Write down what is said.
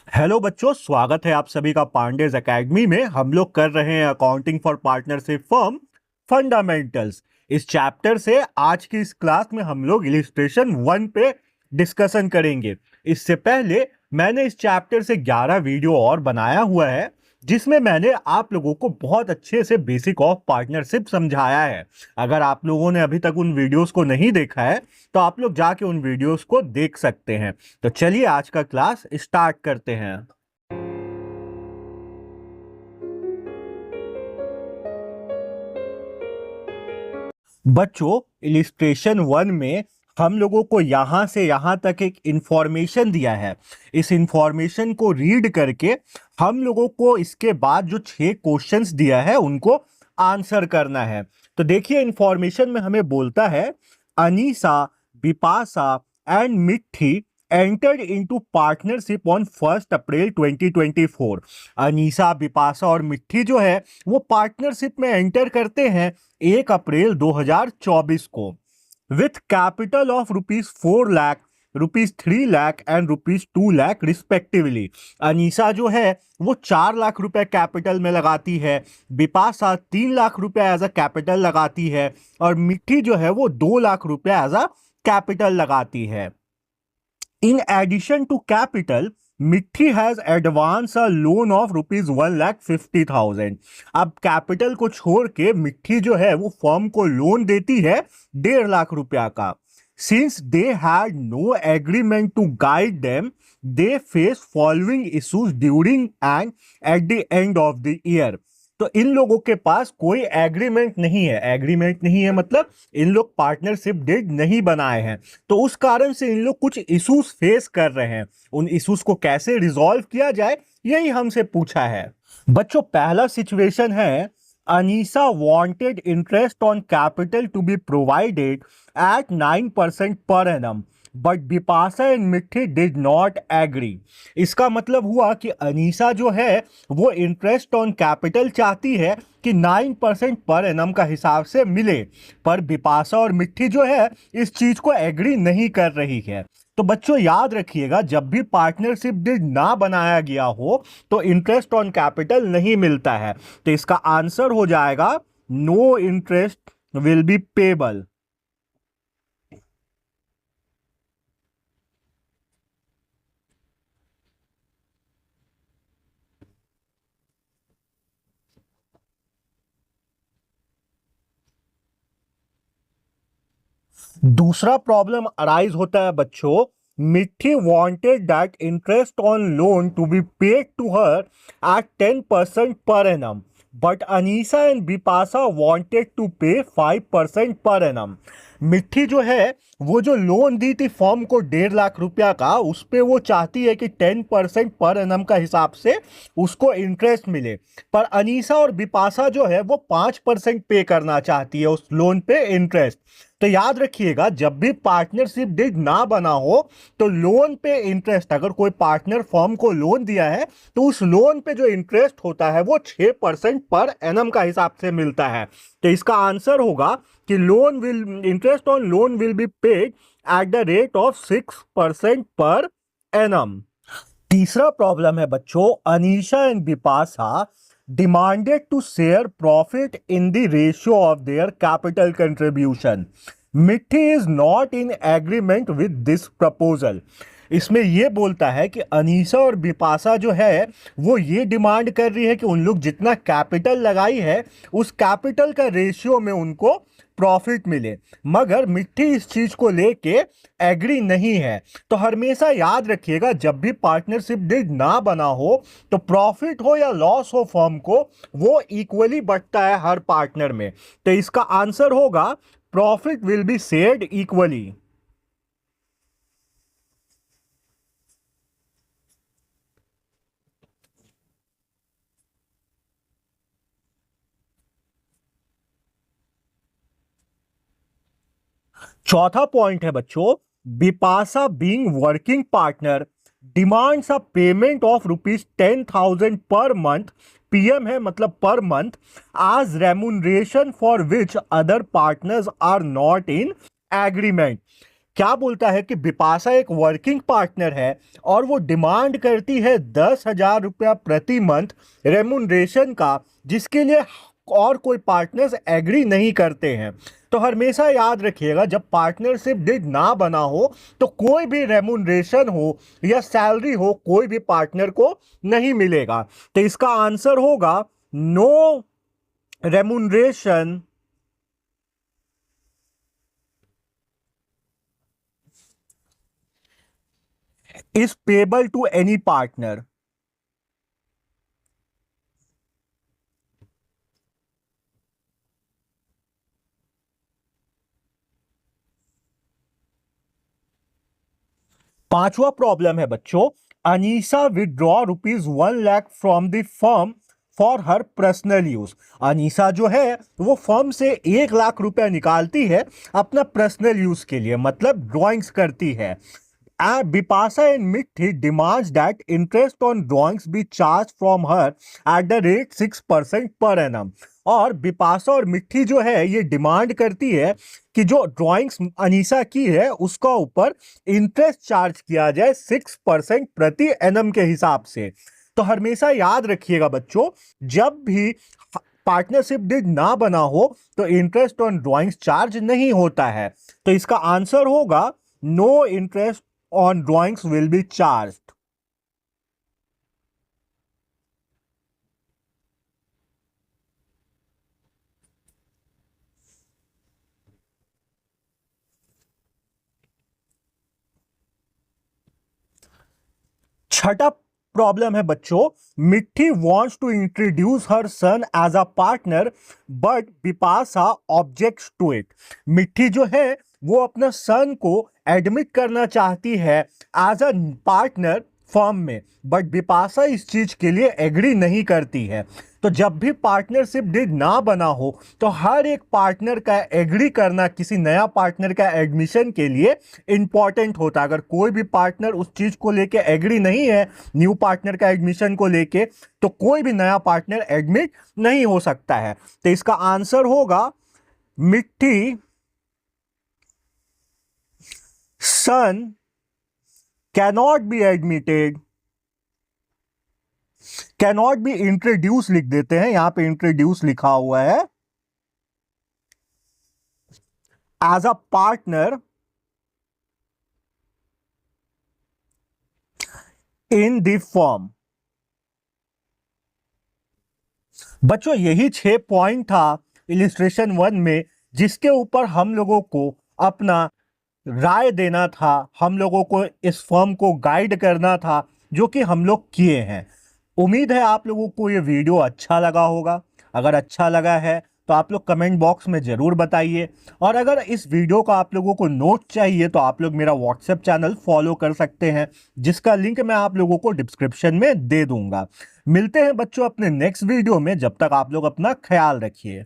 Hello बच्चों, स्वागत है आप सभी का पांडेज एकेडमी में। हम लोग कर रहे हैं accounting for partnership firm fundamentals. इस चैप्टर से आज की इस क्लास में हम लोग इलिस्ट्रेशन 1 पे डिस्कशन करेंगे। इससे पहले मैंने इस चैप्टर से 11 वीडियो और बनाया हुआ है, जिसमें मैंने आप लोगों को बहुत अच्छे से बेसिक ऑफ पार्टनरशिप समझाया है। अगर आप लोगों ने अभी तक उन वीडियोस को नहीं देखा है तो आप लोग जाके उन वीडियोस को देख सकते हैं। तो चलिए आज का क्लास स्टार्ट करते हैं। बच्चों, इलिस्ट्रेशन 1 में हम लोगों को यहां से यहां तक एक इंफॉर्मेशन दिया है। इस इंफॉर्मेशन को रीड करके हम लोगों को इसके बाद जो 6 क्वेश्चंस दिया है उनको आंसर करना है। तो देखिए, इंफॉर्मेशन में हमें बोलता है अनीसा, बिपाशा एंड मिट्ठी एंटर्ड इनटू पार्टनरशिप ऑन 1 अप्रैल 2024। अनीसा, बिपाशा और मिट्ठी जो है वो पार्टनरशिप में एंटर करते हैं 1 अप्रैल 2024 को, with capital of ₹4 lakh, ₹3 lakh and ₹2 lakh respectively. Anisa जो है वो 4 लाख रुपए कैपिटल में लगाती है, बिपाशा 3 लाख रुपए एज अ कैपिटल लगाती है और मिट्टी जो है वो 2 लाख रुपए एज अ कैपिटल लगाती है। In addition to capital, मिट्टी has advance a loan of ₹1,50,000। अब कैपिटल को छोड़ के मिट्टी जो है वो फर्म को लोन देती है 1.5 लाख रुपया का। Since they had no agreement to guide them, they face following issues during and at the end of the year. तो इन लोगों के पास कोई एग्रीमेंट नहीं है। एग्रीमेंट नहीं है मतलब इन लोग पार्टनरशिप डीड नहीं बनाए हैं, तो उस कारण से इन लोग कुछ इश्यूज फेस कर रहे हैं। उन इश्यूज को कैसे रिजॉल्व किया जाए यही हमसे पूछा है। बच्चों, पहला सिचुएशन है Anisa wanted interest on capital to be provided at 9% per annum, but Bipasha and Mitti did not agree. इसका मतलब हुआ कि अनीसा जो है वो इंटरेस्ट ऑन कैपिटल चाहती है कि 9% पर एनम का हिसाब से मिले, पर बिपाशा और मिट्टी जो है इस चीज को एग्री नहीं कर रही है। तो बच्चों याद रखिएगा, जब भी पार्टनरशिप डीड ना बनाया गया हो तो इंटरेस्ट ऑन कैपिटल नहीं मिलता है। तो इसका आंसर हो जाएगा no interest will be payable. दूसरा प्रॉब्लम अराइज होता है बच्चों, Mitti wanted that interest on loan to be paid to her at 10% per annum, but Anisa and Bipasha wanted to pay 5% per annum. मिट्टी जो है वो जो लोन दी थी फॉर्म को 1.5 लाख रुपया का, उस पे वो चाहती है कि 10% पर एनम का हिसाब से उसको इंटरेस्ट मिले, पर अनीसा और बिपाशा जो है वो 5% पे करना चाहती है उस लोन पे इंटरेस्ट। तो याद रखिएगा, जब भी पार्टनरशिप डीड ना बना हो तो लोन पे इंटरेस्ट, अगर कोई पार्टनर फर्म को लोन दिया है तो उस लोन पे जो इंटरेस्ट होता है वो 6% पर एनम का हिसाब से मिलता है। तो इसका आंसर होगा कि loan will interest on loan will be paid at the rate of 6% per annum. तीसरा प्रॉब्लम है बच्चों, Anisha and Bipasha demanded to share profit in the ratio of their capital contribution. मिट्टी is not in agreement with this proposal. इसमें यह बोलता है कि अनीसा और बिपाशा जो है वो ये डिमांड कर रही है कि उन लोग जितना कैपिटल लगाई है उस कैपिटल का रेशियो में उनको प्रॉफिट मिले, मगर मिट्टी इस चीज को लेके एग्री नहीं है। तो हमेशा याद रखिएगा, जब भी पार्टनरशिप डीड ना बना हो तो प्रॉफिट हो या लॉस हो फर्म को, वो इक्वली बंटता है हर पार्टनर में। तो इसका आंसर होगा profit will be shared equally. चौथा पॉइंट है बच्चों, Bipasha being working partner demands a payment of ₹10,000 per month, PM है मतलब per month, as remuneration for which other partners are not in agreement. क्या बोलता है कि बिपाशा एक वर्किंग पार्टनर है और वो डिमांड करती है 10,000 रुपया प्रति मंथ रेमुनरेशन का, जिसके लिए और कोई पार्टनर्स एग्री नहीं करते हैं। तो हमेशा याद रखिएगा, जब पार्टनरशिप डीड ना बना हो तो कोई भी रेमुनरेशन हो या सैलरी हो, कोई भी पार्टनर को नहीं मिलेगा। तो इसका आंसर होगा no remuneration is payable to any partner। पांचवा प्रॉब्लम है बच्चों, Anisa withdraw ₹1,00,000 from the firm for her personal use. Anisa जो है वो फर्म से 1,00,000 रुपया निकालती है अपना पर्सनल यूज के लिए, मतलब ड्राइंग्स करती है। Bipasa and Mithi demands that interest on drawings be charged from her at the rate 6% per annum। और बिपाशा और मिट्टी जो है ये डिमांड करती है कि जो ड्राइंग्स अनीसा की है उसका ऊपर इंटरेस्ट चार्ज किया जाए 6% प्रति एनम के हिसाब से। तो हमेशा याद रखिएगा बच्चों, जब भी पार्टनरशिप डीड ना बना हो तो इंटरेस्ट ऑन ड्राइंग्स चार्ज नहीं होता है। तो इसका आंसर होगा no interest on drawings will be charged। छठा प्रॉब्लम है बच्चों, मिट्टी wants to introduce her son as a partner but Bipasha objects to it। मिट्टी जो है वो अपना सन को एडमिट करना चाहती है एज अ पार्टनर फर्म में, बट बिपाशा इस चीज के लिए एग्री नहीं करती है। तो जब भी पार्टनरशिप डीड ना बना हो तो हर एक पार्टनर का एग्री करना किसी नया पार्टनर का एडमिशन के लिए इंपॉर्टेंट होता है। अगर कोई भी पार्टनर उस चीज को लेके एग्री नहीं है, न्यू पार्टनर का एडमिशन को लेके, तो कोई भी नया पार्टनर एडमिट नहीं हो सकता है। तो इसका आंसर होगा मिट्टी son cannot be admitted, cannot be introduced लिख देते हैं, यहां पे इंट्रोड्यूस लिखा हुआ है, as a partner in the firm। बच्चों यही 6 पॉइंट था इलिस्ट्रेशन 1 में, जिसके ऊपर हम लोगों को अपना राय देना था, हम लोगों को इस फर्म को गाइड करना था, जो कि हम लोग किए हैं। उम्मीद है आप लोगों को ये वीडियो अच्छा लगा होगा। अगर अच्छा लगा है तो आप लोग कमेंट बॉक्स में ज़रूर बताइए, और अगर इस वीडियो का आप लोगों को नोट चाहिए तो आप लोग मेरा व्हाट्सएप चैनल फॉलो कर सकते हैं, जिसका लिंक मैं आप लोगों को डिस्क्रिप्शन में दे दूंगा। मिलते हैं बच्चों अपने नेक्स्ट वीडियो में, जब तक आप लोग अपना ख्याल रखिए।